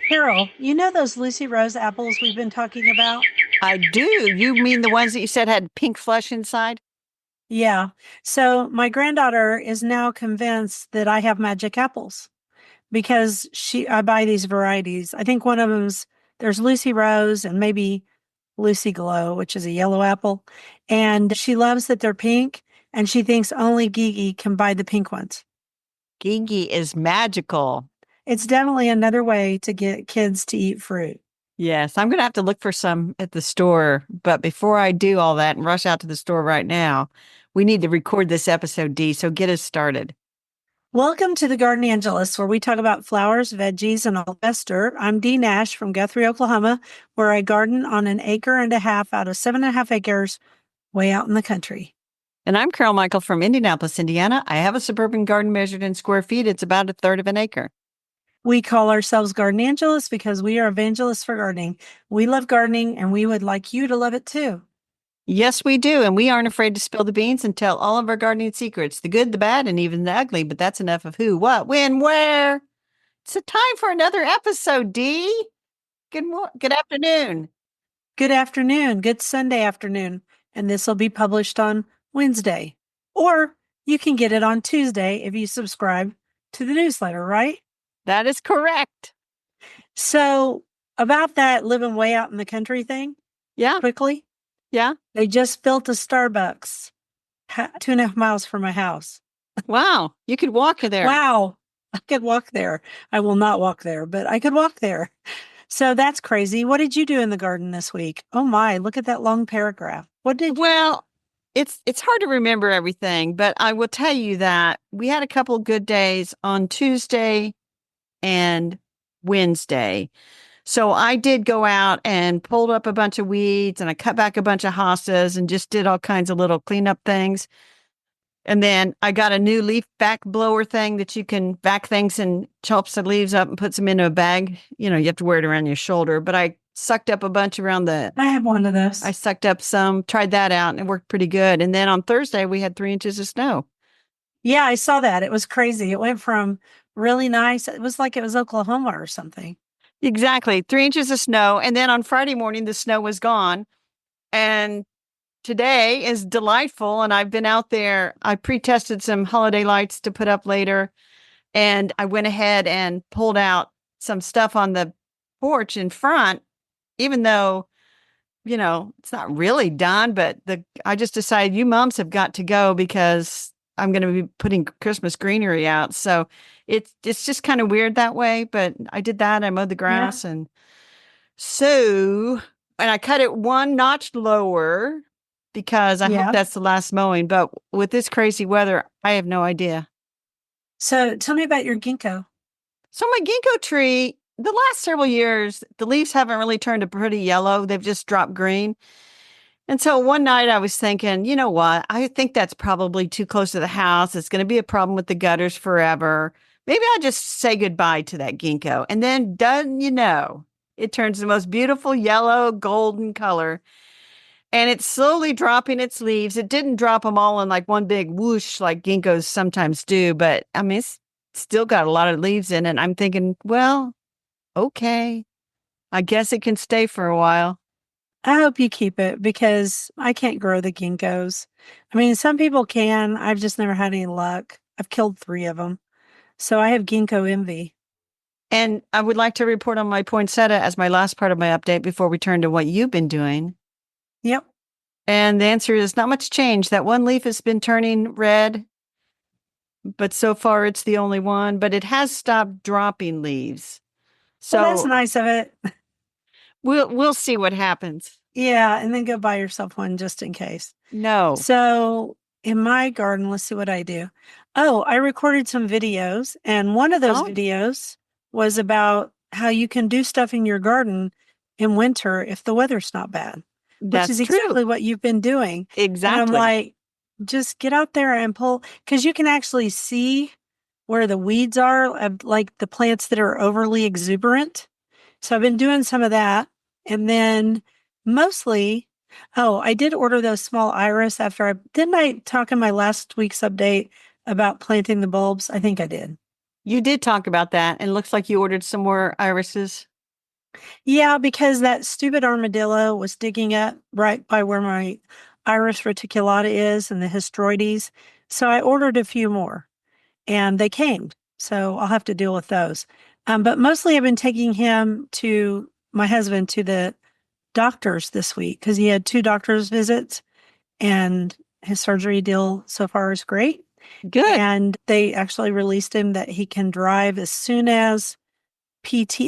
Carol, you know those Lucy Rose apples we've been talking about? I do. You mean the ones that you said had pink flesh inside? Yeah. So my granddaughter is now convinced that I have magic apples because I buy these varieties. I think one of them's there's Lucy Rose and maybe Lucy Glow, which is a yellow apple. And she loves that they're pink and she thinks only Gigi can buy the pink ones. Gigi is magical. It's definitely another way to get kids to eat fruit. Yes, I'm going to have to look for some at the store. But before I do all that and rush out to the store right now, we need to record this episode, Dee. So get us started. Welcome to the Garden Angelist, where we talk about flowers, veggies, and all the best dirt. I'm Dee Nash from Guthrie, Oklahoma, where I garden on an acre and a half out of 7.5 acres way out in the country. And I'm Carol Michael from Indianapolis, Indiana. I have a suburban garden measured in square feet. It's about a third of an acre. We call ourselves Garden Angelists because we are evangelists for gardening. We love gardening and we would like you to love it too. Yes, we do. And we aren't afraid to spill the beans and tell all of our gardening secrets, the good, the bad, and even the ugly. But that's enough of who, what, when, where. It's a time for another episode, Dee. Good afternoon. Good afternoon. Good Sunday afternoon. And this will be published on Wednesday. Or you can get it on Tuesday if you subscribe to the newsletter, right? That is correct. So, about that living way out in the country thing, Yeah. quickly, Yeah. they just built a Starbucks 2.5 miles from my house. Wow. You could walk there. Wow. I could walk there. I will not walk there, but I could walk there. So that's crazy. What did you do in the garden this week? Oh my, look at that long paragraph. What did Well, it's hard to remember everything, but I will tell you that we had a couple good days on Tuesday and Wednesday. So I did go out and pulled up a bunch of weeds and I cut back a bunch of hostas and just did all kinds of little cleanup things. And then I got a new leaf back blower thing that you can back things and chops the leaves up and puts them into a bag. You know, you have to wear it around your shoulder, but I sucked up a bunch around I have one of those. I sucked up some, tried that out and it worked pretty good. And then on Thursday we had 3 inches of snow. Yeah, I saw that. It was crazy. It went from really nice. It was like it was Oklahoma or something. Exactly. 3 inches of snow. And then on Friday morning, the snow was gone. And today is delightful. And I've been out there. I pre-tested some holiday lights to put up later. And I went ahead and pulled out some stuff on the porch in front, even though, you know, it's not really done, but I just decided you moms have got to go because I'm going to be putting Christmas greenery out. So it's just kind of weird that way, but I did that. I mowed the grass and I cut it one notch lower because I hope that's the last mowing. But with this crazy weather, I have no idea. So tell me about your ginkgo. So my ginkgo tree, the last several years, the leaves haven't really turned a pretty yellow. They've just dropped green. And so one night I was thinking, you know what? I think that's probably too close to the house. It's going to be a problem with the gutters forever. Maybe I'll just say goodbye to that ginkgo. And then, doesn't you know, it turns the most beautiful yellow golden color. And it's slowly dropping its leaves. It didn't drop them all in like one big whoosh like ginkgos sometimes do. But I mean, it's still got a lot of leaves in it. I'm thinking, well, okay, I guess it can stay for a while. I hope you keep it because I can't grow the ginkgos. I mean, some people can. I've just never had any luck. I've killed 3 of them. So I have ginkgo envy. And I would like to report on my poinsettia as my last part of my update before we turn to what you've been doing. Yep. And the answer is not much change. That one leaf has been turning red, but so far it's the only one, but it has stopped dropping leaves. So well, that's nice of it. We'll see what happens. Yeah, and then go buy yourself one just in case. No. So in my garden, let's see what I do. Oh, I recorded some videos, and one of those videos was about how you can do stuff in your garden in winter if the weather's not bad. That's which is exactly what you've been doing. Exactly. And I'm like, just get out there and pull, because you can actually see where the weeds are, like the plants that are overly exuberant. So I've been doing some of that. And then mostly, I did order those small iris didn't I talk in my last week's update about planting the bulbs? I think I did. You did talk about that, and it looks like you ordered some more irises. Yeah, because that stupid armadillo was digging up right by where my iris reticulata is and the histroides. So I ordered a few more and they came. So I'll have to deal with those. But mostly I've been taking him to my husband to the doctors this week because he had two doctor's visits and his surgery deal so far is great. Good. And they actually released him that he can drive as soon as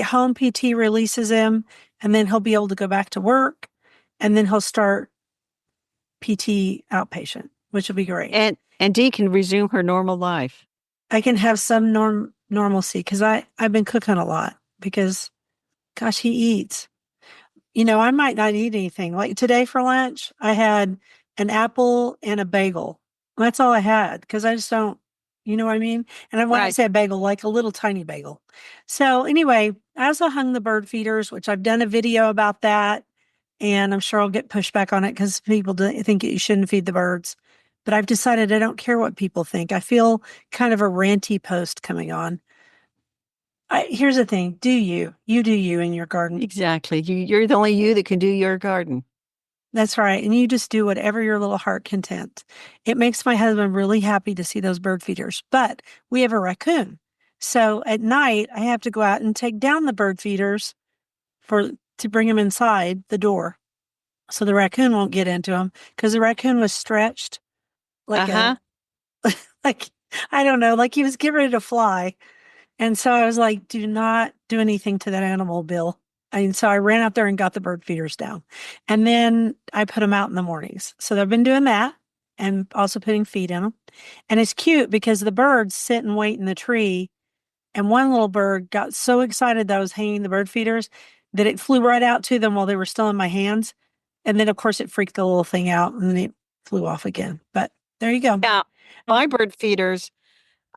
home PT releases him, and then he'll be able to go back to work, and then he'll start PT outpatient, which will be great. And Dee can resume her normal life. I can have some normalcy because I've been cooking a lot because gosh, he eats. I might not eat anything. Like today for lunch, I had an apple and a bagel. That's all I had because I just don't, you know what I mean? And when I Right. say a bagel, like a little tiny bagel. So anyway, I also hung the bird feeders, which I've done a video about that. And I'm sure I'll get pushback on it because people think you shouldn't feed the birds. But I've decided I don't care what people think. I feel kind of a ranty post coming on. Here's the thing. Do you? You do you in your garden. Exactly. You're the only you that can do your garden. That's right. And you just do whatever your little heart content. It makes my husband really happy to see those bird feeders. But we have a raccoon. So at night, I have to go out and take down the bird feeders to bring them inside the door so the raccoon won't get into them because the raccoon was stretched like Uh-huh. like, I don't know, like he was getting ready to fly. And so I was like, do not do anything to that animal, Bill. And so I ran out there and got the bird feeders down. And then I put them out in the mornings. So I've been doing that and also putting feed in them. And it's cute because the birds sit and wait in the tree. And one little bird got so excited that I was hanging the bird feeders that it flew right out to them while they were still in my hands. And then, of course, it freaked the little thing out and then it flew off again. But there you go. Yeah. My bird feeders,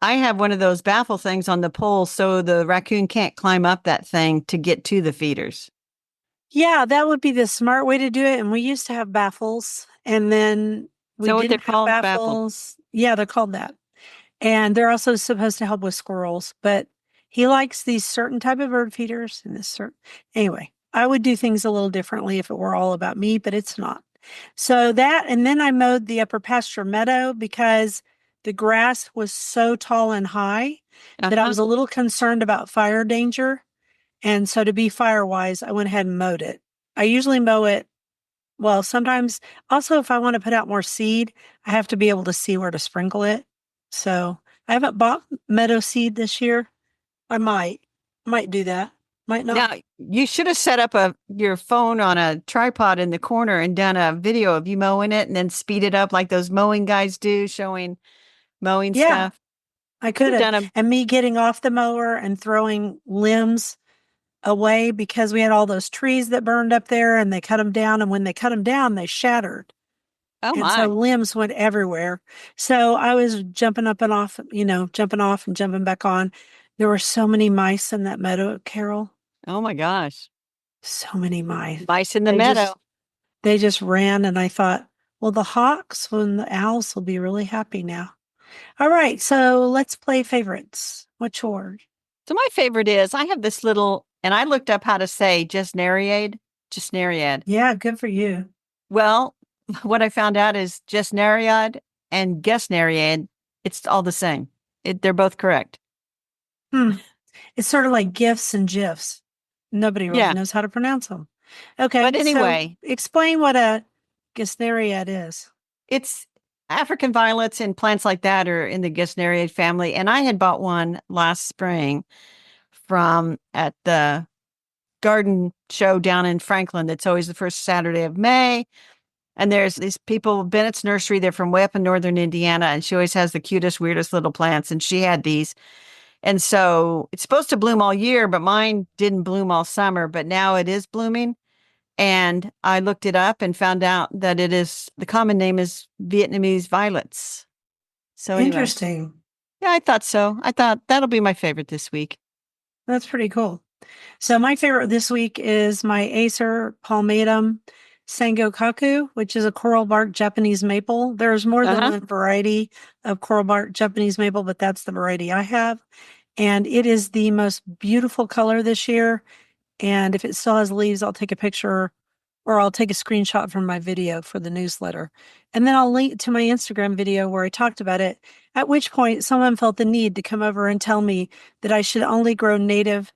I have one of those baffle things on the pole so the raccoon can't climb up that thing to get to the feeders. Yeah, that would be the smart way to do it. And we used to have baffles, and then we So what they're didn't have called, baffle. baffles. Yeah, they're called that. And they're also supposed to help with squirrels, but he likes these certain type of bird feeders and this certain. Anyway, I would do things a little differently if it were all about me, but it's not. So that, and then I mowed the upper pasture meadow because the grass was so tall and high that I Uh-huh. was a little concerned about fire danger. And so to be fire wise, I went ahead and mowed it. I usually mow it. Well, sometimes also if I want to put out more seed, I have to be able to see where to sprinkle it. So I haven't bought meadow seed this year. I might do that. Might not. Now, you should have set up your phone on a tripod in the corner and done a video of you mowing it and then speed it up like those mowing guys do, showing mowing Yeah, stuff. I Could could have have. done a And me getting off the mower and throwing limbs away because we had all those trees that burned up there and they cut them down. And when they cut them down, they shattered. oh And so my. limbs went everywhere. So I was jumping up and off, jumping off and jumping back on. There were so many mice in that meadow, Carol. Oh my gosh. So many mice. Mice in the They meadow. just they just ran and I thought, well, the hawks and the owls will be really happy now. All right, so let's play favorites. What's yours? So my favorite is I have this little, and I looked up how to say gesneriad, gesneriad. Yeah, good for you. Well, what I found out is gesneriad and gesneriad, it's all the same. They're both correct. Hmm. It's sort of like gifs and gifs. Nobody really Yeah. knows how to pronounce them. But Okay, so anyway, explain what a Gesneriad is. it's African violets and plants like that are in the gesneriad family. And I had bought one last spring from at the garden show down in Franklin. That's always the first Saturday of May. And there's these people, Bennett's Nursery, they're from way up in northern Indiana, and she always has the cutest, weirdest little plants. And she had these. And so it's supposed to bloom all year, but mine didn't bloom all summer, but now it is blooming. And I looked it up and found out that the common name is Vietnamese violets. So anyway, Interesting. yeah, I thought so. I thought that'll be my favorite this week. That's pretty cool. So my favorite this week is my Acer palmatum sangokaku, which is a coral bark Japanese maple. There's more than Uh-huh. one variety of coral bark Japanese maple, but that's the variety I have. And it is the most beautiful color this year. And if it still has leaves, I'll take a picture or I'll take a screenshot from my video for the newsletter. And then I'll link to my Instagram video where I talked about it, at which point someone felt the need to come over and tell me that I should only grow native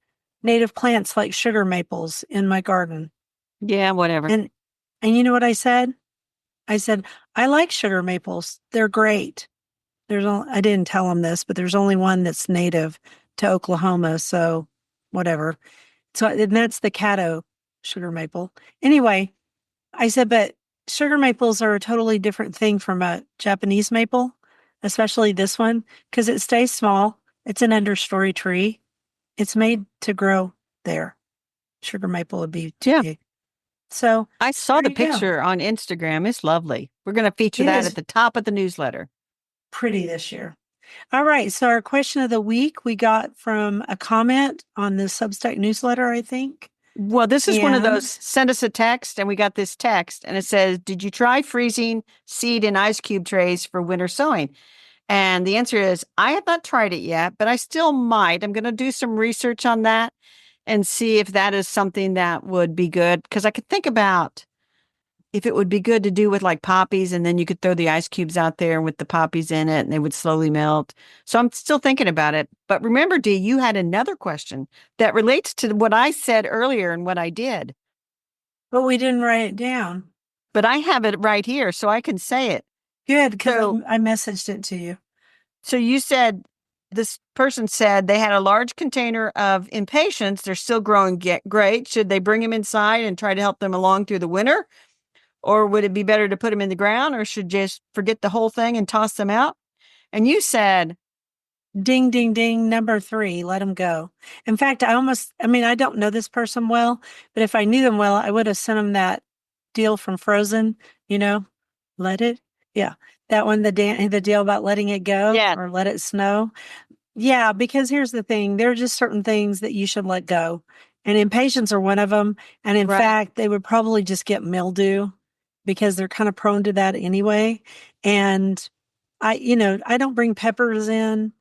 plants like sugar maples in my garden. Yeah, whatever. And and you know what I said? I said, I like sugar maples. They're great. I didn't tell them this, but there's only one that's native to Oklahoma, so whatever. So and that's the Caddo sugar maple. Anyway, I said, but sugar maples are a totally different thing from a Japanese maple, especially this one, because it stays small. It's an understory tree. It's made to grow there. Sugar maple would be too Yeah. big. So I saw there the you go. picture on Instagram. It's lovely. We're going to feature It that at is the top of the newsletter. pretty this year. All right. So our question of the week we got from a comment on the Substack newsletter, I think. Well, this is one of And those send us a text, and we got this text, and it says, did you try freezing seed in ice cube trays for winter sowing? And the answer is, I have not tried it yet, but I still might. I'm going to do some research on that and see if that is something that would be good. Because I could think about if it would be good to do with like poppies, and then you could throw the ice cubes out there with the poppies in it and they would slowly melt. So I'm still thinking about it. But remember, Dee, you had another question that relates to what I said earlier and what I did. but we didn't write it down. But I have it right here so I can say it. Good, because So I messaged it to you. so you said this person said they had a large container of impatiens. They're still growing great. Should they bring them inside and try to help them along through the winter? Or would it be better to put them in the ground, or should just forget the whole thing and toss them out? And you said, Ding, ding, ding. Number 3, let them go. In fact, I mean, I don't know this person well, but if I knew them well, I would have sent them that deal from Frozen, you know, let it. Yeah. That one, the deal about letting it go yeah, or let it snow. Yeah, because here's the thing, there are just certain things that you should let go. And impatiens are one of them. And in right. fact, they would probably just get mildew because they're kind of prone to that anyway. And I don't bring peppers in.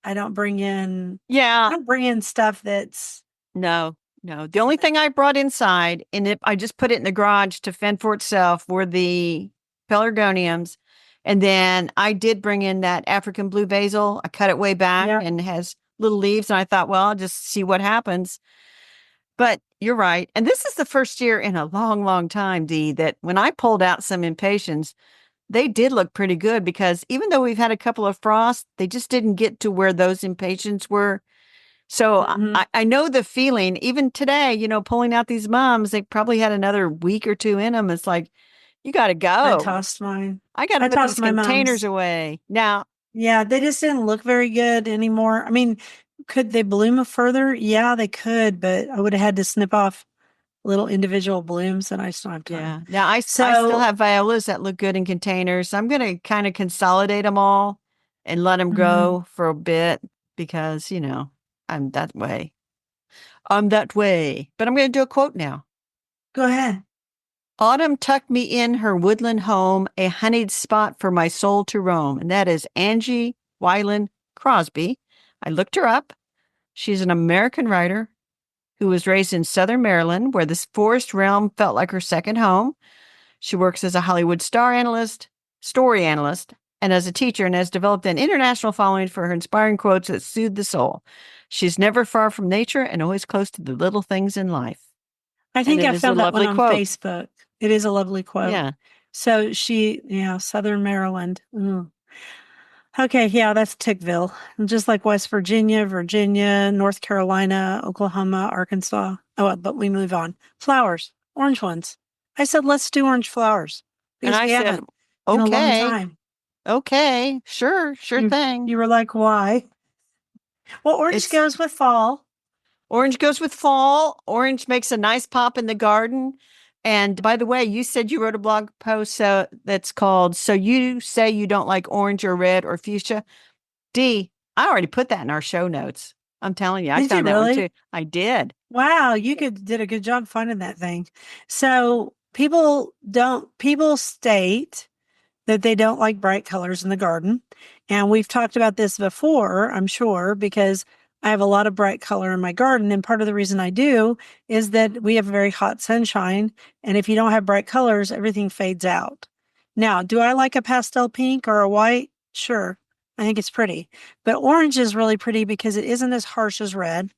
I don't bring in I Yeah, don't bring in stuff that's no, no. The only thing I brought inside, and I just put it in the garage to fend for itself, were the pelargoniums. And then I did bring in that African blue basil. I cut it way back yeah. and has little leaves. And I thought, well, I'll just see what happens. But you're right. And this is the first year in a long, long time, Dee, that when I pulled out some impatiens, they did look pretty good because even though we've had a couple of frosts, they just didn't get to where those impatiens were. So Hmm. I know the feeling. Even today, pulling out these mums, they probably had another week or two in them. It's like, you got to I go. tossed mine. I got to I put tossed these my containers mom's. away. Now, Yeah, they just didn't look very good anymore. I mean, could they bloom further? Yeah, they could, but I would have had to snip off little individual blooms and I just don't have time. yeah. Now I still So, have violas that look good in containers. I'm going to kind of consolidate them all and let them mhm, go for a bit because, I'm that way. I'm that way. But I'm going to do a quote now. go ahead. Autumn tucked me in her woodland home, a honeyed spot for my soul to roam. And that is Angie Wyland Crosby. I looked her up. She's an American writer who was raised in Southern Maryland, where this forest realm felt like her second home. She works as a Hollywood story analyst, and as a teacher, and has developed an international following for her inspiring quotes that soothe the soul. She's never far from nature and always close to the little things in life. I And think it I is a found that one lovely on quote. Facebook. It is a lovely quote. Yeah. So yeah, Southern Maryland. Mm. Okay, yeah, that's Tickville. Just like West Virginia, Virginia, North Carolina, Oklahoma, Arkansas. Oh, well, but we move on. Flowers, orange ones. I said, let's do orange flowers And because I we said, haven't in a long okay, time. okay, sure You, thing. you were like, why? Well, orange It's goes with fall. Orange goes with fall. Orange makes a nice pop in the garden. And by the way, you said you wrote a blog post that's called So You Say You Don't Like Orange or Red or Fuchsia. Dee, I already put that in our show notes. I'm telling you, I Did you found that one too. really? I did. Wow, did a good job finding that thing. So people state that they don't like bright colors in the garden. And we've talked about this before, I'm sure, because I have a lot of bright color in my garden. And part of the reason I do is that we have very hot sunshine. And if you don't have bright colors, everything fades out. Now, do I like a pastel pink or a white? Sure. I think it's pretty. But orange is really pretty because it isn't as harsh as red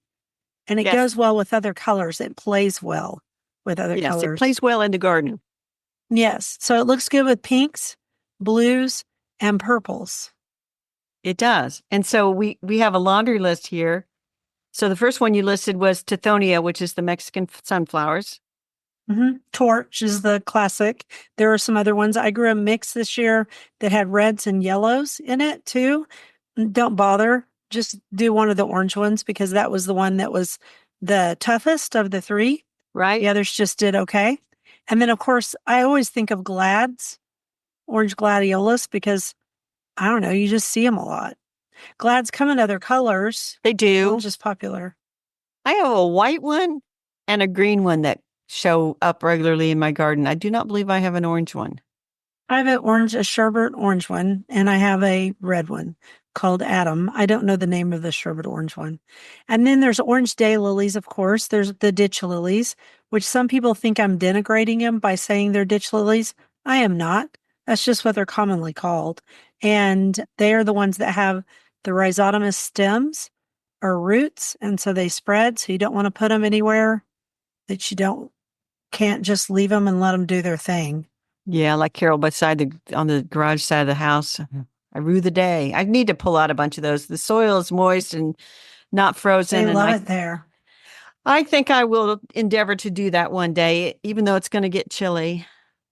and it Yes. goes well with other colors. It plays well with other Yes. It colors. plays well in the garden. Yes. So it looks good with pinks, blues, and purples. It does. And so we have a laundry list here. So the first one you listed was Tithonia, which is the Mexican sunflowers. Torch is the classic. There are some other ones. I grew a mix this year that had reds and yellows in it too. Don't bother. Just do one of the orange ones because that was the one that was the toughest of the three. Right? The others just did okay. And then, of course, I always think of glads, orange gladiolas, because I don't know, you just see them a lot. Glads come in other colors. They do. Orange is popular. I have a white one and a green one that show up regularly in my garden. I do not believe I have an orange one. I have a sherbet orange one, and I have a red one called Adam. I don't know the name of the sherbet orange one. And then there's orange daylilies, of course. There's the ditch lilies, which some people think I'm denigrating them by saying they're ditch lilies. I am not. That's just what they're commonly called. And they are the ones that have the rhizotomous stems or roots, and so they spread. So you don't want to put them anywhere that you can't just leave them and let them do their thing. Yeah, like Carol beside on the garage side of the house. I rue the day. I need to pull out a bunch of those. The soil is moist and not frozen. They And love it there. I think I will endeavor to do that one day, even though it's going to get chilly.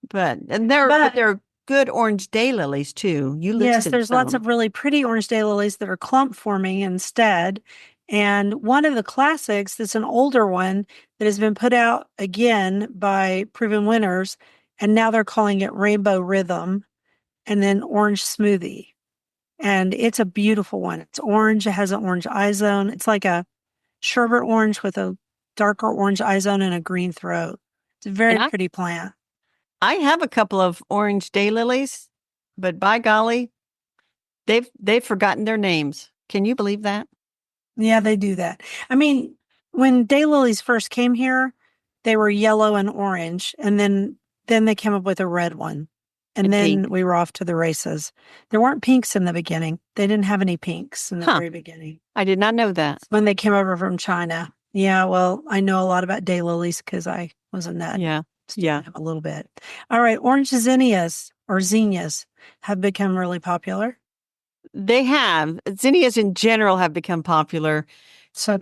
But there are good orange daylilies too. You Yes, listed there's lots some. of really pretty orange daylilies that are clump forming instead. And one of the classics that's an older one that has been put out again by proven winners, and now they're calling it Rainbow Rhythm and then Orange Smoothie. And it's a beautiful one. It's orange, it has an orange eye zone. It's like a sherbet orange with a darker orange eye zone and a green throat. It's a very And pretty plant. I have a couple of orange daylilies, but by golly, they've forgotten their names. Can you believe that? Yeah, they do that. I mean, when daylilies first came here, they were yellow and orange, and then they came up with a red one. And And then pink. we were off to the races. There weren't pinks in the beginning. They didn't have any pinks in the Huh. very beginning. I did not know that. When they came over from China. Yeah, well, I know a lot about daylilies because I was a nut. Yeah. Yeah. A little bit. All right, orange zinnias or zinnias have become really popular. They have. Zinnias in general have become popular. So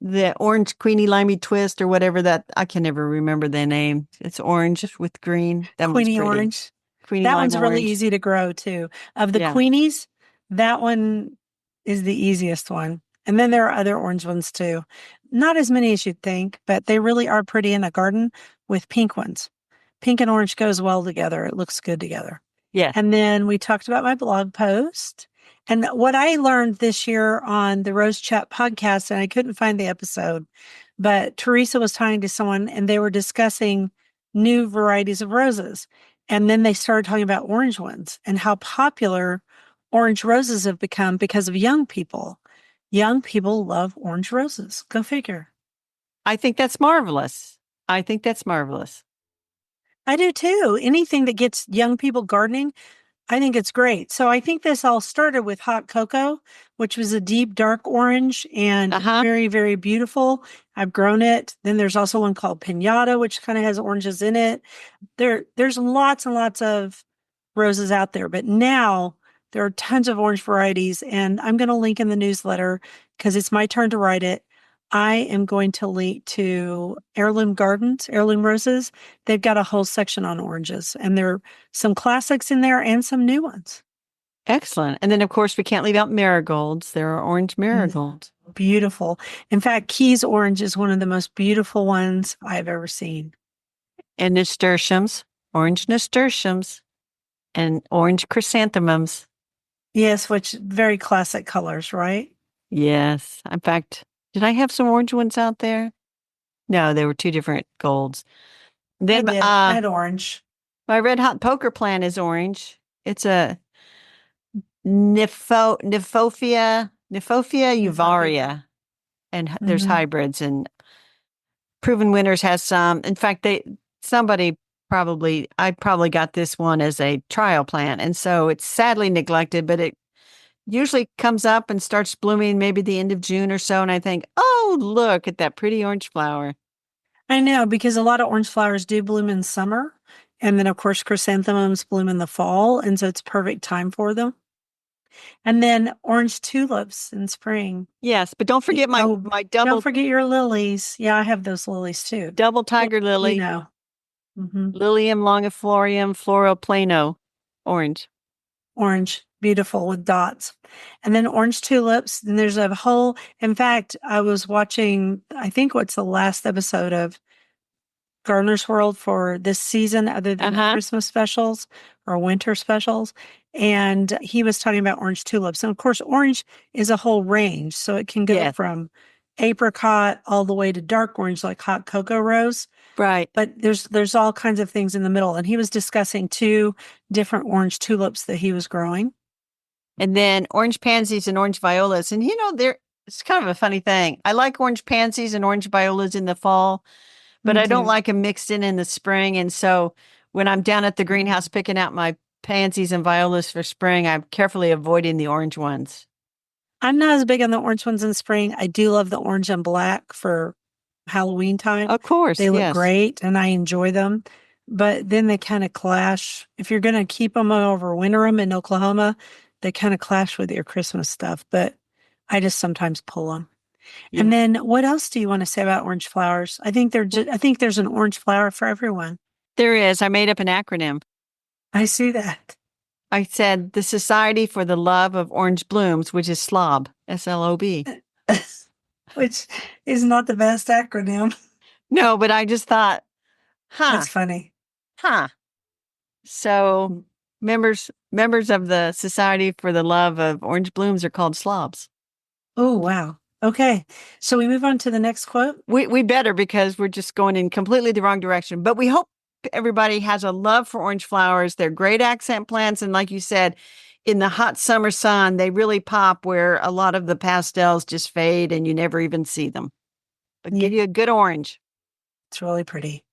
The orange Queenie Limey twist or whatever that I can never remember the name. It's orange with green. That one's Queenie pretty. orange. Queenie That Lime one's really orange. easy to grow too. Of the Yeah. queenies, that one is the easiest one. And then there are other orange ones too. Not as many as you'd think, but they really are pretty in a garden with pink ones. Pink and orange goes well together. It looks good together. Yeah. And then we talked about my blog post. And what I learned this year on the Rose Chat podcast, and I couldn't find the episode, but Teresa was talking to someone and they were discussing new varieties of roses. And then they started talking about orange ones and how popular orange roses have become because of young people. Young people love orange roses. Go figure. I think that's marvelous. I think that's marvelous. I do too. Anything that gets young people gardening, I think it's great. So I think this all started with hot cocoa, which was a deep dark orange and Uh-huh. very, very beautiful. I've grown it. Then there's also one called Pinata, which kind of has oranges in it. There's lots and lots of roses out there, but now there are tons of orange varieties. And I'm going to link in the newsletter because it's my turn to write it. I am going to link to Heirloom Gardens, Heirloom Roses. They've got a whole section on oranges, and there are some classics in there and some new ones. Excellent. And then, of course, we can't leave out marigolds. There are orange marigolds. Beautiful. In fact, Keys orange is one of the most beautiful ones I've ever seen. And nasturtiums, orange nasturtiums, and orange chrysanthemums. Yes, which very classic colors, right? Yes. In fact, did I have some orange ones out there? No, they were two different golds. Then I had orange. my red hot poker plant is orange. It's a Nymphophia uvaria. and there's Hmm. hybrids, and Proven Winners has some. In fact, somebody I probably got this one as a trial plant. And so it's sadly neglected, but it usually comes up and starts blooming maybe the end of June or so. And I think, oh, look at that pretty orange flower. I know because a lot of orange flowers do bloom in summer. And then, of course, chrysanthemums bloom in the fall. And so it's perfect time for them. And then orange tulips in spring. Yes, but don't forget Oh, my don't forget your lilies. Yeah, I have those lilies too. double Well, tiger you lily, know, hmm Lilium longiflorium plano, orange. orange, beautiful with dots. And then orange tulips. And there's a whole, in fact, I was watching, I think what's the last episode of Gardener's World for this season, other than the Uh-huh. Christmas specials or winter specials. And he was talking about orange tulips. And of course, orange is a whole range. So it can go Yes. from apricot all the way to dark orange, like hot cocoa rose. Right. But there's all kinds of things in the middle. And he was discussing two different orange tulips that he was growing. And then orange pansies and orange violas. And it's kind of a funny thing. I like orange pansies and orange violas in the fall, but Me I don't too. like them mixed in the spring. And so when I'm down at the greenhouse picking out my pansies and violas for spring, I'm carefully avoiding the orange ones. I'm not as big on the orange ones in spring. I do love the orange and black for Halloween time. Of course, They look yes. great and I enjoy them. But then they kind of clash. If you're going to keep them over winter them in Oklahoma, they kind of clash with your Christmas stuff. But I just sometimes pull them. And Yeah. then what else do you want to say about orange flowers? I think there's an orange flower for everyone. There is. I made up an acronym. I see that. I said the Society for the Love of Orange Blooms, which is SLOB, SLOB. Which is not the best acronym. No, but I just thought, huh, That's funny. huh. So members of the Society for the Love of Orange Blooms are called slobs. Oh, wow. Okay. So we move on to the next quote. We better because we're just going in completely the wrong direction. But we hope everybody has a love for orange flowers. They're great accent plants. And like you said, in the hot summer sun, they really pop where a lot of the pastels just fade and you never even see them. But Yeah, give you a good orange. it's really pretty.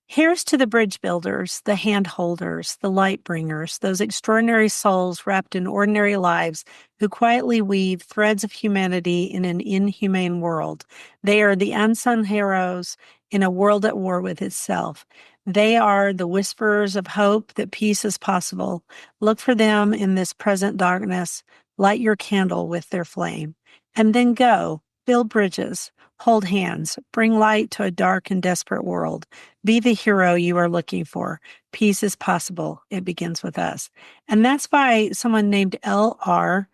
Here's to the bridge builders, the hand holders, the light bringers, those extraordinary souls wrapped in ordinary lives who quietly weave threads of humanity in an inhumane world. They are the unsung heroes in a world at war with itself. They are the whisperers of hope that peace is possible. Look for them in this present darkness. Light your candle with their flame. And then go, build bridges, hold hands, bring light to a dark and desperate world. Be the hero you are looking for. Peace is possible. It begins with us. And that's by someone named L.R.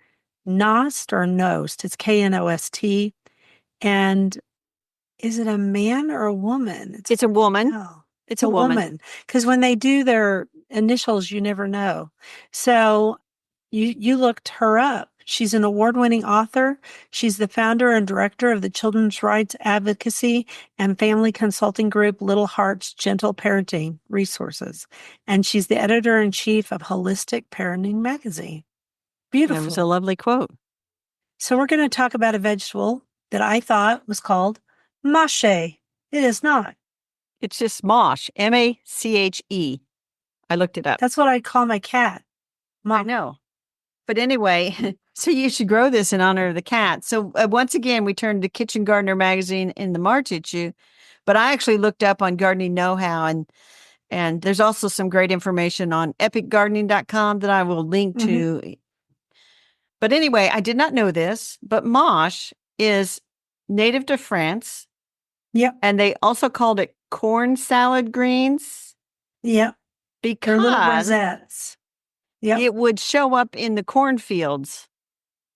Nost or Nost. It's K-N-O-S-T. And is it a man or a woman? It's a woman. Oh, It's a a woman. woman. Because when they do their initials, you never know. So you looked her up. She's an award-winning author. She's the founder and director of the children's rights advocacy and family consulting group Little Hearts Gentle Parenting Resources. And she's the editor-in-chief of Holistic Parenting Magazine. That was a Beautiful. lovely quote. So we're going to talk about a vegetable that I thought was called mache. It is not. It's just mosh, M-A-C-H-E. I looked it up. That's what I call my cat. I know. But anyway, so you should grow this in honor of the cat. So once again, we turned to Kitchen Gardener magazine in the March issue, but I actually looked up on gardening know-how and there's also some great information on epicgardening.com that I will link to. But anyway, I did not know this, but mosh is native to France. Yep. And they also called it corn salad greens. Yep. They're little Because rosettes. Yep. it would show up in the cornfields.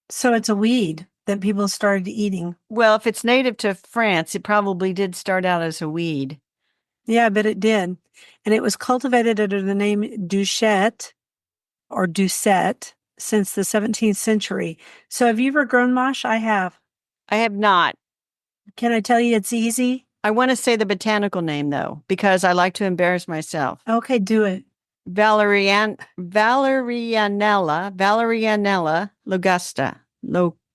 So it's a weed that people started eating. Well, if it's native to France, it probably did start out as a weed. Yeah, but it did. And it was cultivated under the name Doucette or Doucette since the 17th century. So have you ever grown mosh? I have. I have not. Can I tell you it's easy? I want to say the botanical name, though, because I like to embarrass myself. Okay, do it. Valerianella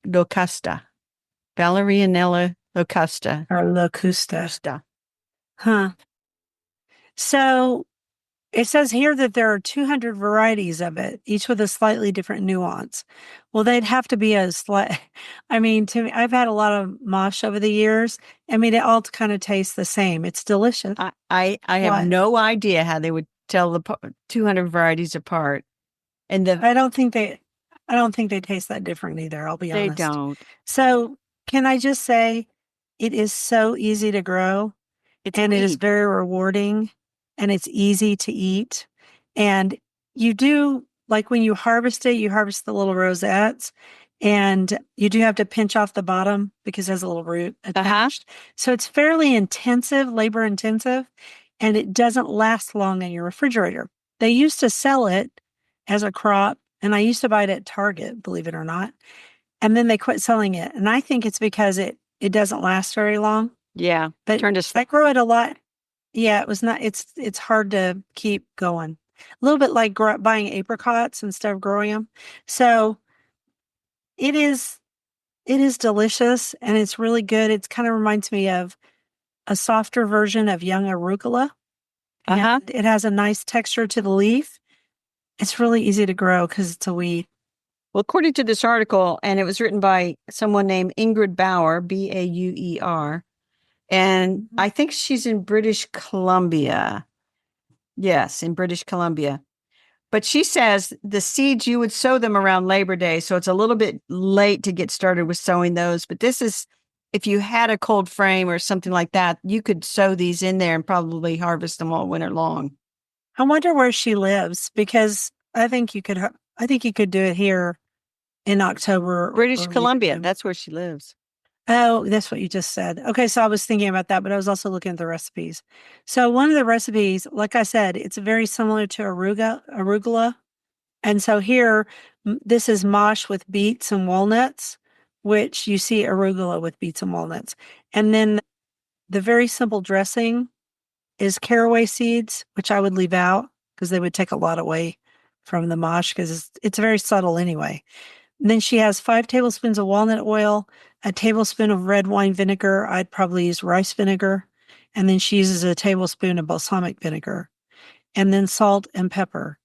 locusta. Valerianella locusta. or locusta. Locusta. Huh. So it says here that there are 200 varieties of it, each with a slightly different nuance. Well, they'd have to be a slight, I mean, to me, I've had a lot of mosh over the years. I mean, it all kind of tastes the same. It's delicious. I have What? no idea how they would tell the 200 varieties apart. And I don't think they, I don't think they taste that different either, I'll be they honest. don't. So, can I just say it is so easy to grow It's and it is weed. very rewarding and it's easy to eat. And you do, like when you harvest the little rosettes and you do have to pinch off the bottom because it has a little root Uh-huh. attached. So it's fairly intensive, labor intensive, and it doesn't last long in your refrigerator. They used to sell it as a crop, and I used to buy it at Target, believe it or not. And then they quit selling it. And I think it's because it doesn't last very long. Yeah. But Turned to I grow it a lot. Yeah, it was not, it's hard to keep going. A little bit like buying apricots instead of growing them. So it is it is delicious and it's really good. It kind of reminds me of a softer version of young arugula, and uh-huh. it has a nice texture to the leaf. It's really easy to grow because it's a weed. Well, according to this article, and it was written by someone named Ingrid Bauer, Bauer, and Mhm. I think she's in British Columbia. Yes, in British Columbia. But she says the seeds, you would sow them around Labor Day. So it's a little bit late to get started with sowing those. But this is, if you had a cold frame or something like that, you could sow these in there and probably harvest them all winter long. I wonder where she lives because I think you could do it here in October British or even Columbia, November. that's where she lives. Oh, that's what you just said. Okay, so I was thinking about that, but I was also looking at the recipes. So one of the recipes, like I said, it's very similar to arugula. And so here, this is mosh with beets and walnuts, which you see arugula with beets and walnuts. And then the very simple dressing is caraway seeds, which I would leave out because they would take a lot away from the mosh because it's very subtle anyway. And then she has 5 tablespoons of walnut oil, a tablespoon of red wine vinegar. I'd probably use rice vinegar. And then she uses a tablespoon of balsamic vinegar, and then salt and pepper.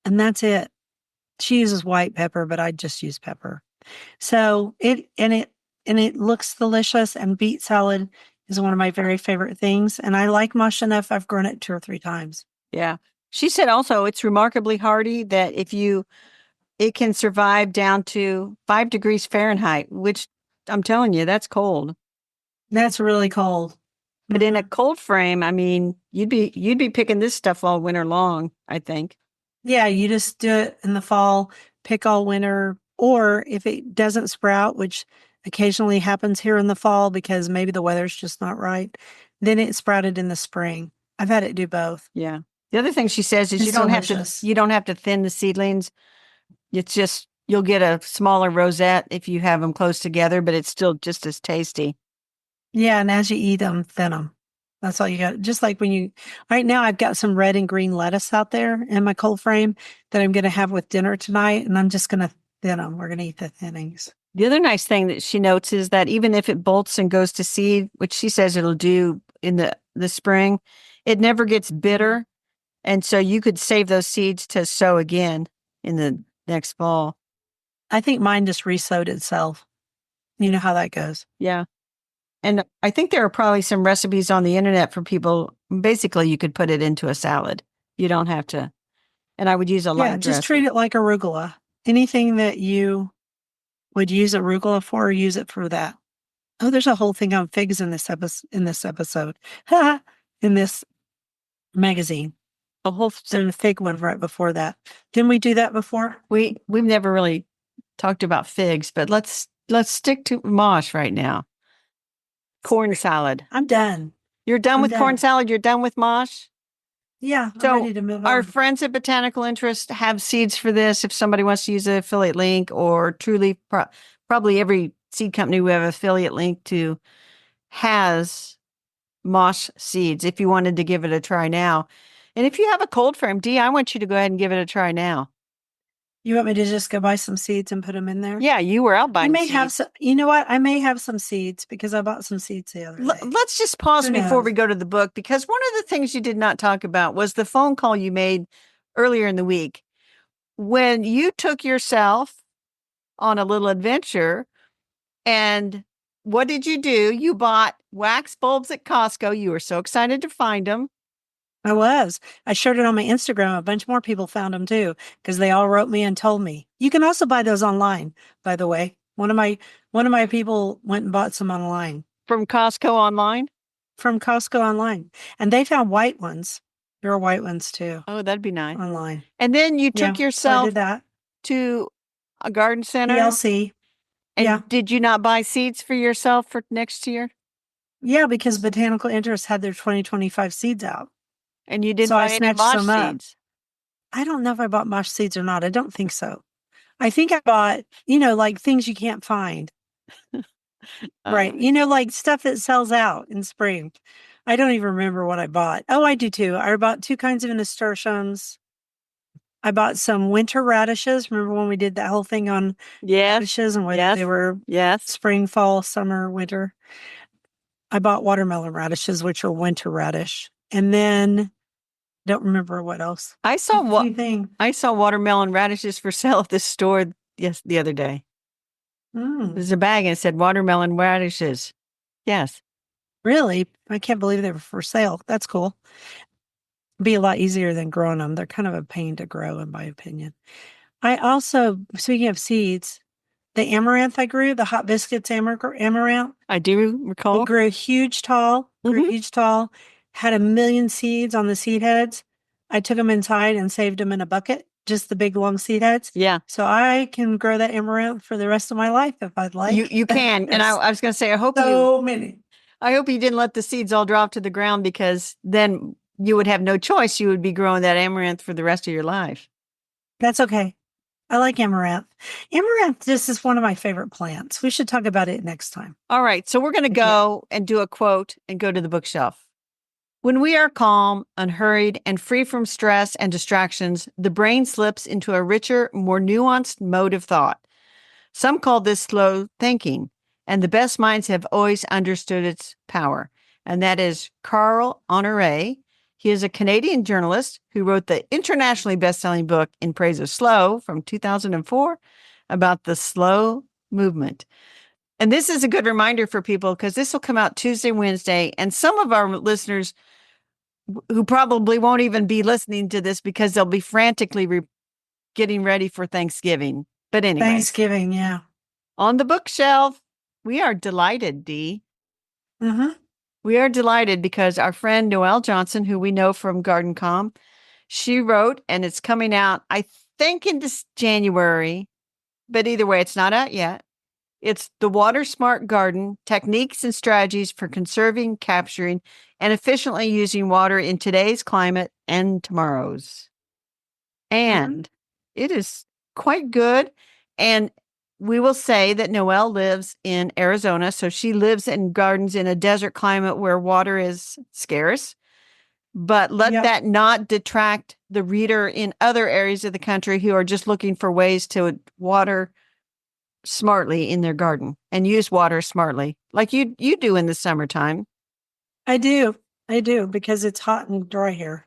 And that's it. She uses white pepper, but I just use pepper. So it looks delicious. And beet salad is one of my very favorite things. And I like mush enough. I've grown it 2 or 3 times. Yeah. She said also it's remarkably hardy that it can survive down to 5 degrees Fahrenheit, which I'm telling you, that's cold. That's really cold. But in a Mhm. cold frame, I mean, you'd be picking this stuff all winter long, I think. Yeah, you just do it in the fall, pick all winter, or if it doesn't sprout, which occasionally happens here in the fall because maybe the weather's just not right, then it sprouted in the spring. I've had it do both. Yeah. The other thing she says is It's delicious. you don't have to thin the seedlings. It's just you'll get a smaller rosette if you have them close together, but it's still just as tasty. Yeah, and as you eat them, thin them. That's all you got. Just like right now, I've got some red and green lettuce out there in my cold frame that I'm going to have with dinner tonight, and I'm just going to thin them. We're going to eat the thinnings. The other nice thing that she notes is that even if it bolts and goes to seed, which she says it'll do in the spring, it never gets bitter. And so you could save those seeds to sow again in the next fall. I think mine just resowed itself. You know how that goes. Yeah. And I think there are probably some recipes on the internet for people. Basically, you could put it into a salad. You don't have to. And I would use a Yeah, light just treat dressing. it like arugula. Anything that you would use arugula for, use it for that. Oh, there's a whole thing on figs in this episode. In this magazine. A whole There's a fig one right before that. Didn't we do that before? we've never really talked about figs, but let's stick to mosh right now. Corn salad. I'm done. You're done I'm with corn done. salad. You're done with mosh. Yeah, I'm So ready to move our on. friends at Botanical Interest have seeds for this. If somebody wants to use an affiliate link, or truly, probably every seed company we have an affiliate link to has mosh seeds. If you wanted to give it a try now, and if you have a cold frame, Dee, I want you to go ahead and give it a try now. You want me to just go buy some seeds and put them in there? Yeah, you were out I buying may have seeds. some, you know what? I may have some seeds because I bought some seeds the other day. Let's just pause Who before we knows? go to the book, because one of the things you did not talk about was the phone call you made earlier in the week when you took yourself on a little adventure. And what did you do? You bought wax bulbs at Costco. You were so excited to find them. I was. I shared it on my Instagram. A bunch more people found them too because they all wrote me and told me. You can also buy those online, by the way. One of my people went and bought some online From Costco online? from Costco online, and they found white ones. There are white ones too Oh, that'd be nice. online. And then you Yeah, took so I yourself did that. to a garden center. ELC. Yeah. And did you not buy seeds for yourself for next year? Yeah, because Botanical Interest had their 2025 seeds out. And you didn't So I buy any snatched mosh some up. seeds? I don't know if I bought mosh seeds or not. I don't think so. I think I bought, like things you can't find. Right. Uh, Like stuff that sells out in spring. I don't even remember what I bought. Oh, I do too. I bought two kinds of nasturtiums. I bought some winter radishes. Remember when we did that whole thing on yes, radishes and whether yes, they were yes. spring, fall, summer, winter? I bought watermelon radishes, which are winter radish. And then don't remember what else. I saw A what few things. I saw watermelon radishes for sale at the store the other day. Mm, There's a bag and it said watermelon radishes. Yes. really? I can't believe they were for sale. That's cool. Be a lot easier than growing them. They're kind of a pain to grow, in my opinion. I also, speaking of seeds, the amaranth I grew, the hot biscuits amaranth, I do it recall. grew Hmm. huge tall, had a million seeds on the seed heads. I took them inside and saved them in a bucket, just the big long seed heads. Yeah. So I can grow that amaranth for the rest of my life if I'd You like. you can. And There's I was gonna say so many. I hope you didn't let the seeds all drop to the ground, because then you would have no choice. You would be growing that amaranth for the rest of your life. That's okay. I like amaranth. Amaranth just is one of my favorite plants. We should talk about it next time. All right. So we're gonna If you go and do a quote and go to the bookshelf. When we are calm, unhurried, and free from stress and distractions, the brain slips into a richer, more nuanced mode of thought. Some call this slow thinking, and the best minds have always understood its power. And that is Carl Honore. He is a Canadian journalist who wrote the internationally best-selling book In Praise of Slow from 2004 about the slow movement. And this is a good reminder for people because this will come out Tuesday, Wednesday, and some of our listeners who probably won't even be listening to this because they'll be frantically getting ready for Thanksgiving. But anyway, Thanksgiving, yeah. on the bookshelf, we are delighted, Dee. Mm-hmm. We are delighted because our friend Noelle Johnson, who we know from Garden Com, she wrote, and it's coming out, I think, in this January, but either way, it's not out yet. It's The Water Smart Garden: Techniques and Strategies for Conserving, Capturing, and Efficiently Using Water in Today's Climate and Tomorrow's. Mm-hmm. And it is quite good. And we will say that Noelle lives in Arizona. So she lives in gardens in a desert climate where water is scarce. But let Yep. that not detract the reader in other areas of the country who are just looking for ways to water smartly in their garden and use water smartly, like you do in the summertime. I do. I do because it's hot and dry here.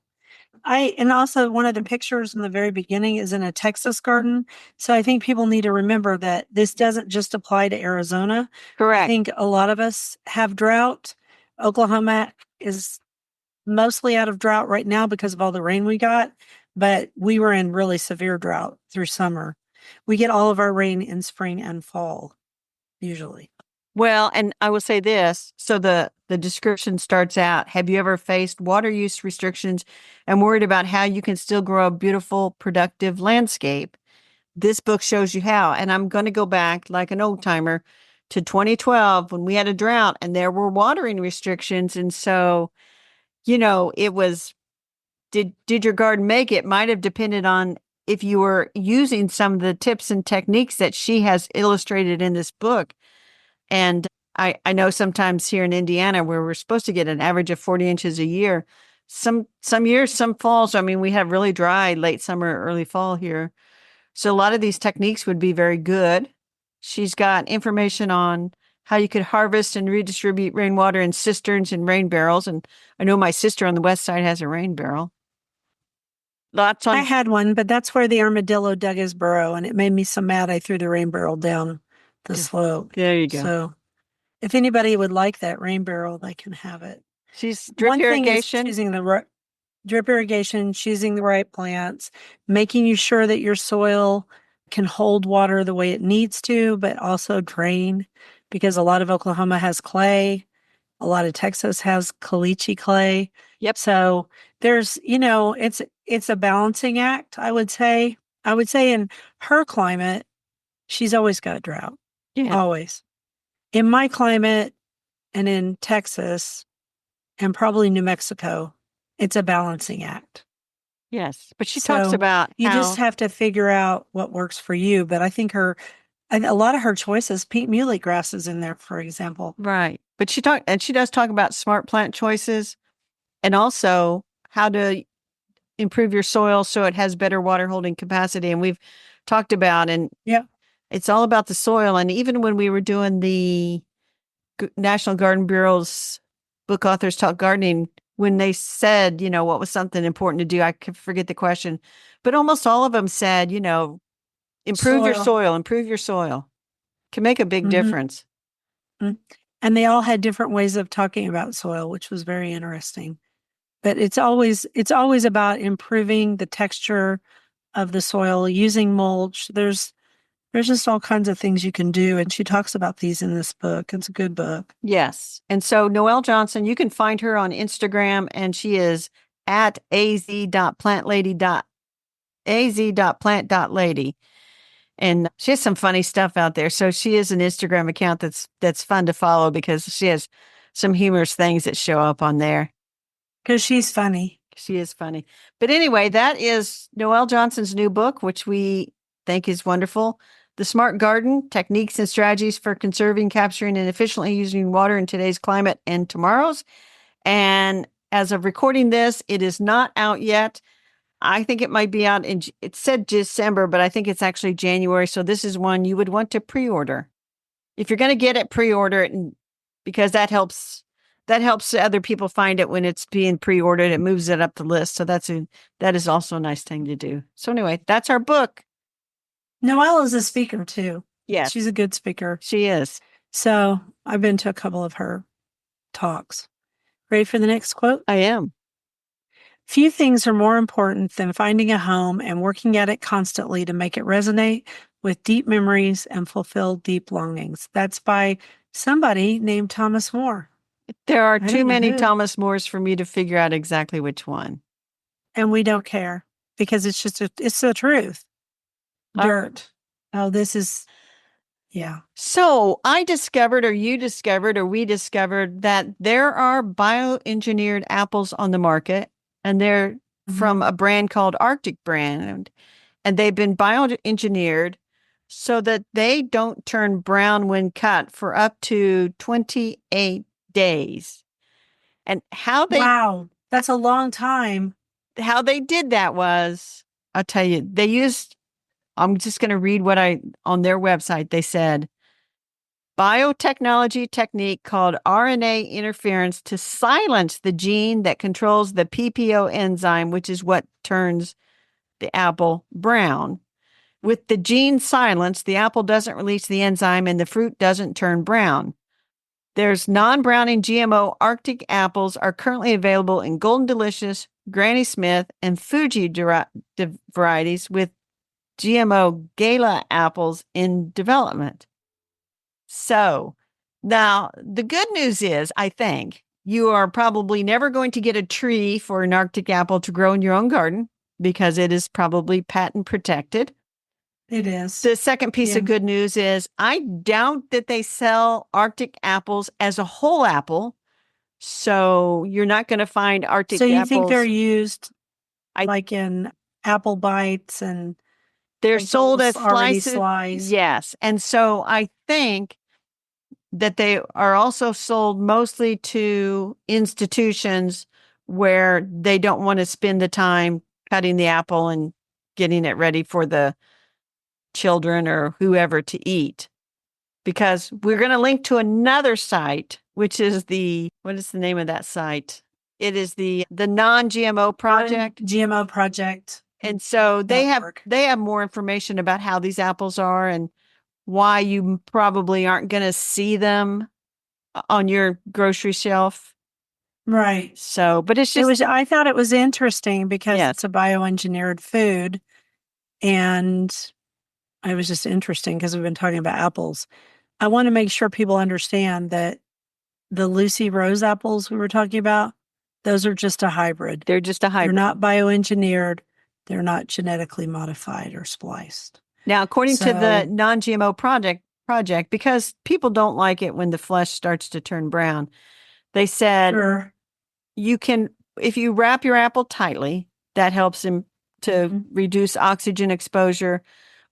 And also one of the pictures in the very beginning is in a Texas garden. So I think people need to remember that this doesn't just apply to Arizona. I Correct. think a lot of us have drought. Oklahoma is mostly out of drought right now because of all the rain we got, but we were in really severe drought through summer. We get all of our rain in spring and fall, usually. Well, and I will say this. So the description starts out, have you ever faced water use restrictions and worried about how you can still grow a beautiful, productive landscape? This book shows you how. And I'm going to go back like an old timer to 2012 when we had a drought and there were watering restrictions. And so, it was, did your garden make it? Might have depended on if you were using some of the tips and techniques that she has illustrated in this book. And I know sometimes here in Indiana, where we're supposed to get an average of 40 inches a year, some years, some falls, I mean, we have really dry late summer, early fall here. So a lot of these techniques would be very good. She's got information on how you could harvest and redistribute rainwater in cisterns and rain barrels. And I know my sister on the west side has a rain barrel. Lots I on, had one, but that's where the armadillo dug his burrow, and it made me so mad I threw the rain barrel down the slope. there you go. So if anybody would like that rain barrel, they can have it. She's drip One thing is irrigation. choosing the right drip irrigation, choosing the right plants, making you sure that your soil can hold water the way it needs to, but also drain, because a lot of Oklahoma has clay. A lot of Texas has caliche clay. Yep. So there's, it's a balancing act, I would say. I would say in her climate, she's always got drought. Yeah. Always. In my climate and in Texas and probably New Mexico, it's a balancing act. Yes. But she talks So about you how just have to figure out what works for you. But I think a lot of her choices, pink muley grass is in there, for example. right. But she does talk about smart plant choices and also how to improve your soil so it has better water holding capacity. And we've talked about, and Yeah. it's all about the soil. And even when we were doing the National Garden Bureau's Book Authors Talk Gardening, when they said, what was something important to do, I could forget the question, but almost all of them said, improve your soil, improve your soil. Can make a big difference. Mm-hmm. And they all had different ways of talking about soil, which was very interesting. But it's always about improving the texture of the soil, using mulch. There's just all kinds of things you can do. And she talks about these in this book. It's a good book. Yes. And so Noelle Johnson, you can find her on Instagram, and she is at az.plant.lady. And she has some funny stuff out there. So she is an Instagram account that's fun to follow because she has some humorous things that show up on there. Because she's funny. She is funny. But anyway, that is Noelle Johnson's new book, which we think is wonderful. The Smart Garden, Techniques and Strategies for Conserving, Capturing, and Efficiently Using Water in Today's Climate and Tomorrow's. And as of recording this, it is not out yet. I think it might be out it said December, but I think it's actually January. So this is one you would want to pre-order. If you're going to get it, pre-order it, and because that helps other people find it when it's being pre-ordered. It moves it up the list. So that is also a nice thing to do. So anyway, that's our book. Noelle is a speaker too. Yes. She's a good speaker. She is. So I've been to a couple of her talks. Ready for the next quote? I am. Few things are more important than finding a home and working at it constantly to make it resonate with deep memories and fulfill deep longings. That's by somebody named Thomas More. There are too many Thomas Moores for me to figure out exactly which one. And we don't care because it's the truth. Dirt. Oh, this is, yeah. So I discovered, or you discovered, or we discovered that there are bioengineered apples on the market, and they're from a brand called Arctic Brand, and they've been bioengineered so that they don't turn brown when cut for up to 28 days. And wow, that's a long time. How they did that was, I'll tell you, I'm just going to read on their website, they said, biotechnology technique called RNA interference to silence the gene that controls the PPO enzyme, which is what turns the apple brown. With the gene silenced, the apple doesn't release the enzyme and the fruit doesn't turn brown. There's non-browning GMO Arctic apples are currently available in Golden Delicious, Granny Smith, and Fuji varieties, with GMO Gala apples in development. So now the good news is, I think, you are probably never going to get a tree for an Arctic apple to grow in your own garden because it is probably patent protected. It is. The second piece of good news is I doubt that they sell Arctic apples as a whole apple. So you're not going to find Arctic apples. So you think they're used like in apple bites, and they're sold as slices? Yes. And so I think that they are also sold mostly to institutions where they don't want to spend the time cutting the apple and getting it ready for the children or whoever to eat. Because we're going to link to another site, which is what is the name of that site? It is the non-GMO project. GMO project. And so they Network. have more information about how these apples are and why you probably aren't going to see them on your grocery shelf. Right. So, but it's just, I thought it was interesting because Yes. it's a bioengineered food. And it was just interesting because we've been talking about apples. I want to make sure people understand that the Lucy Rose apples we were talking about, those are just a hybrid. they're just a They're hybrid. not bioengineered. They're not genetically modified or spliced. Now, according to the So- non-GMO project, because people don't like it when the flesh starts to turn brown, they said Sure. you can, if you wrap your apple tightly, that helps him to reduce oxygen exposure.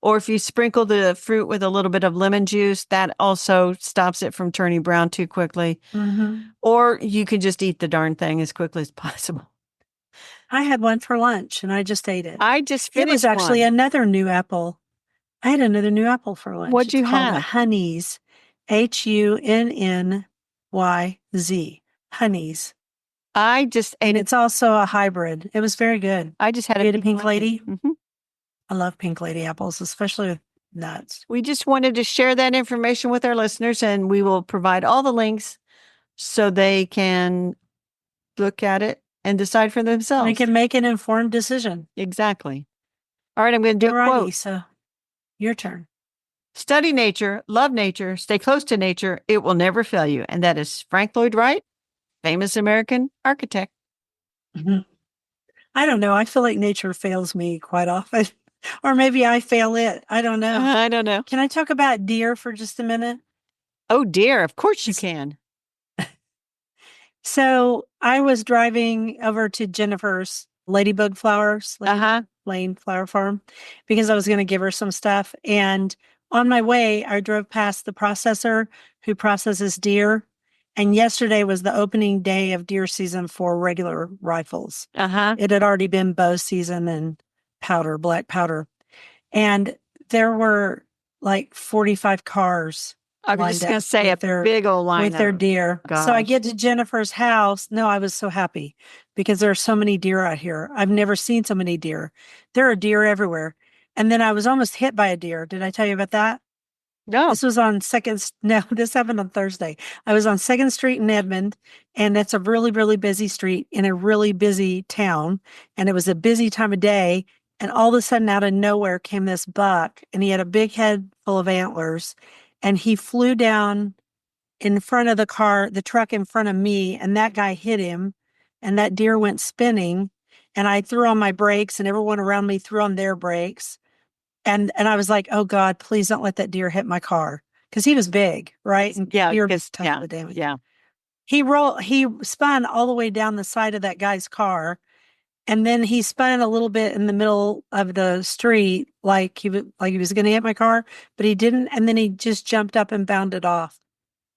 Or if you sprinkle the fruit with a little bit of lemon juice, that also stops it from turning brown too quickly. Or you can just eat the darn thing as quickly as possible. I had one for lunch and I just ate it. I just finished It was actually one. another new apple. I had another new apple for lunch. What'd you It's called have? Honeys. Hunnnyz. Honeys. I just ate And it. it's also a hybrid. It was very good. I just had You ate a Pink Lady? Mhm. I love Pink Lady apples, especially with nuts. We just wanted to share that information with our listeners, and we will provide all the links so they can look at it and decide for themselves. They can make an informed decision. Exactly. All right, I'm going to do a Alrighty, quote. so your turn. Study nature, love nature, stay close to nature. It will never fail you. And that is Frank Lloyd Wright, famous American architect. I don't know. I feel like nature fails me quite often. Or maybe I fail it. I don't know. I don't know. Can I talk about deer for just a minute? Oh, dear. Of course you can. So I was driving over to Jennifer's Ladybug Flowers, Lane Flower Farm, because I was going to give her some stuff. And on my way, I drove past the processor who processes deer. And yesterday was the opening day of deer season for regular rifles. It had already been bow season and powder, black powder. And there were like 45 cars. I was just going to say big old line with their deer. So I get to Jennifer's house. No, I was so happy because there are so many deer out here. I've never seen so many deer. There are deer everywhere. And then I was almost hit by a deer. Did I tell you about that? No. This was on this happened on Thursday. I was on 2nd Street in Edmond, and it's a really, really busy street in a really busy town. And it was a busy time of day. And all of a sudden, out of nowhere came this buck, and he had a big head full of antlers. And he flew down in front of the truck in front of me, and that guy hit him, and that deer went spinning. And I threw on my brakes, and everyone around me threw on their brakes. And I was like, oh God, please don't let that deer hit my car. Because he was big, right? And deer tough the damage. Yeah. He spun all the way down the side of that guy's car. And then he spun a little bit in the middle of the street, like he was going to hit my car, but he didn't. And then he just jumped up and bounded off,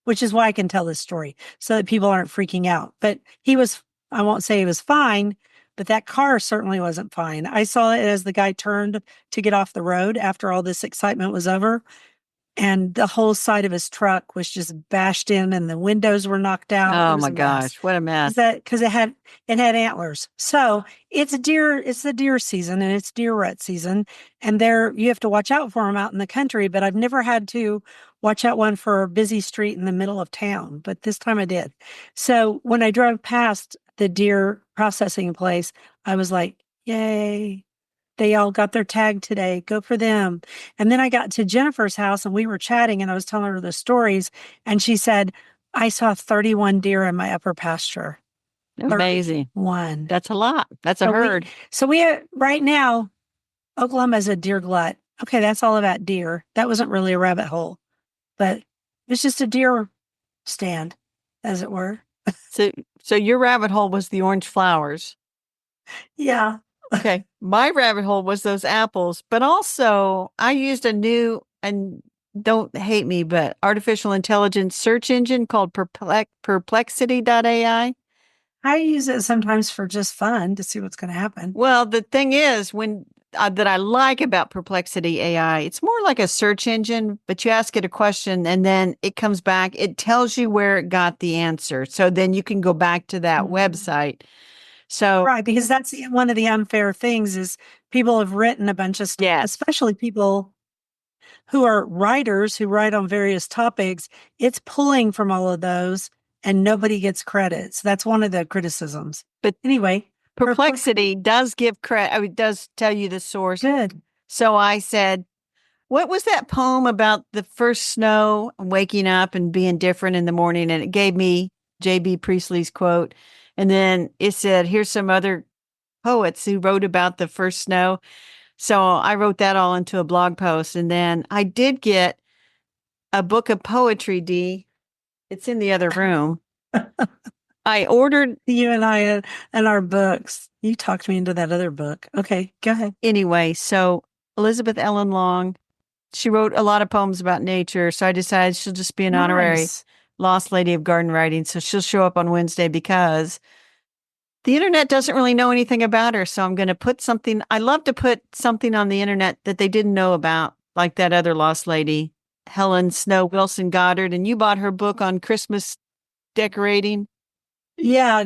which is why I can tell this story so that people aren't freaking out. But I won't say he was fine, but that car certainly wasn't fine. I saw it as the guy turned to get off the road after all this excitement was over. And the whole side of his truck was just bashed in, and the windows were knocked out. Oh my gosh, what a mess! Because it had antlers. So it's the deer season, and it's deer rut season, and you have to watch out for them out in the country. But I've never had to watch out one for a busy street in the middle of town. But this time I did. So when I drove past the deer processing place, I was like, "Yay!" They all got their tag today. Go for them. And then I got to Jennifer's house and we were chatting and I was telling her the stories. And she said, I saw 31 deer in my upper pasture. Amazing. 31. That's a lot. That's a herd. Right now, Oklahoma is a deer glut. Okay, that's all about deer. That wasn't really a rabbit hole, but it's just a deer stand, as it were. So your rabbit hole was the orange flowers. Yeah. Okay. My rabbit hole was those apples, but also I used a new, and don't hate me, but artificial intelligence search engine called perplexity.ai. I use it sometimes for just fun to see what's going to happen. Well, the thing is, when that I like about Perplexity AI. It's more like a search engine, but you ask it a question and then it comes back. It tells you where it got the answer. So then you can go back to that Mhm. website. So, Right, because that's one of the unfair things is people have written a bunch of stuff, yes. especially people who are writers who write on various topics. It's pulling from all of those and nobody gets credit. So that's one of the criticisms. But Anyway, Perplexity does give credit. I mean, does tell you the source. good. So I said, what was that poem about the first snow, waking up and being different in the morning? And it gave me J.B. Priestley's quote. And then it said, here's some other poets who wrote about the first snow. So I wrote that all into a blog post. And then I did get a book of poetry, Dee. It's in the other room. I ordered You and I and our books. You talked me into that other book. Okay, go ahead. anyway. So Elizabeth Ellen Long, she wrote a lot of poems about nature. So I decided she'll just be an honorary Nice. Lost Lady of Garden Writing. So she'll show up on Wednesday because the internet doesn't really know anything about her. So I'm going to put something, I love to put something on the internet that they didn't know about, like that other Lost Lady, Helen Snow Wilson Goddard. And you bought her book on Christmas decorating. Yeah,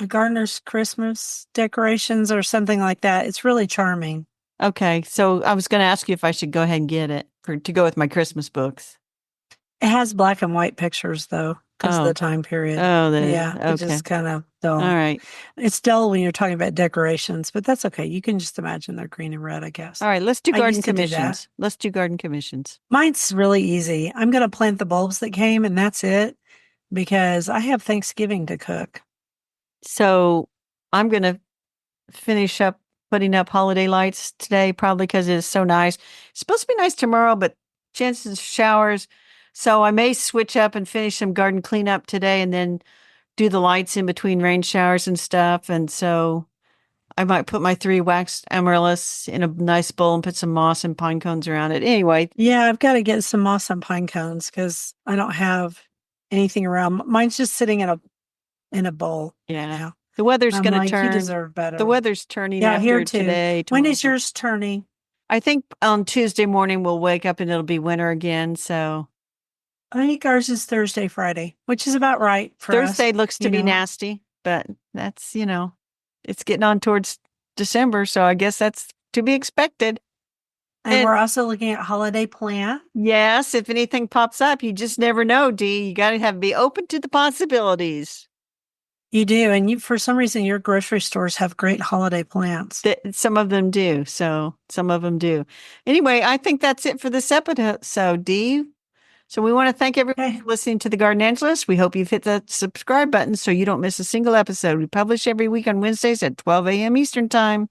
Gardener's Christmas decorations or something like that. It's really charming. Okay. So I was going to ask you if I should go ahead and get it to go with my Christmas books. It has black and white pictures though, because of the Oh, time period. oh, Yeah, which okay. is kind of All dull. right. It's dull when you're talking about decorations, but that's okay. You can just imagine they're green and red, I guess. All right. Let's do I garden used to do that. commissions. Let's do garden commissions. Mine's really easy. I'm going to plant the bulbs that came and that's it because I have Thanksgiving to cook. So I'm going to finish up putting up holiday lights today, probably because it is so nice. It's supposed to be nice tomorrow, but chances of showers. So I may switch up and finish some garden cleanup today and then do the lights in between rain showers and stuff. And so I might put my 3 waxed amaryllis in a nice bowl and put some moss and pine cones around it. Anyway, Yeah, I've got to get some moss and pine cones because I don't have anything around. Mine's just sitting in a bowl yeah, now. the weather's I'm going to like, you turn. deserve The better. weather's turning Yeah, here after too. today, When tomorrow. is yours turning? I think on Tuesday morning we'll wake up and it'll be winter again. So I think ours is Thursday, Friday, which is about right for us. Thursday looks to You be know, nasty, but that's, it's getting on towards December. So I guess that's to be expected. and And we're also looking at holiday plant. yes, if anything pops up, you just never know, Dee. You got to be open to the possibilities. You do, and you for some reason your grocery stores have great holiday plants. That some of them do. So some of them do. Anyway, I think that's it for this episode, Dee. So we want to thank everyone Okay. for listening to the Garden Angelist. We hope you've hit that subscribe button so you don't miss a single episode. We publish every week on Wednesdays at 12 a.m. Eastern Time.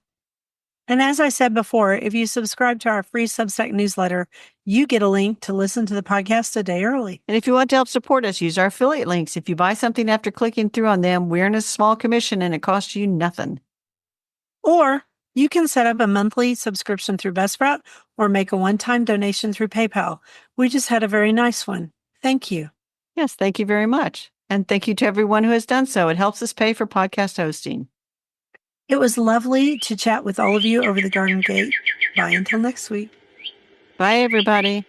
And as I said before, if you subscribe to our free Substack newsletter, you get a link to listen to the podcast a day early. And if you want to help support us, use our affiliate links. If you buy something after clicking through on them, we're in a small commission and it costs you nothing. Or you can set up a monthly subscription through Buzzsprout or make a one-time donation through PayPal. We just had a very nice one. Thank you. Yes, thank you very much. And thank you to everyone who has done so. It helps us pay for podcast hosting. It was lovely to chat with all of you over the garden gate. Bye until next week. Bye, everybody.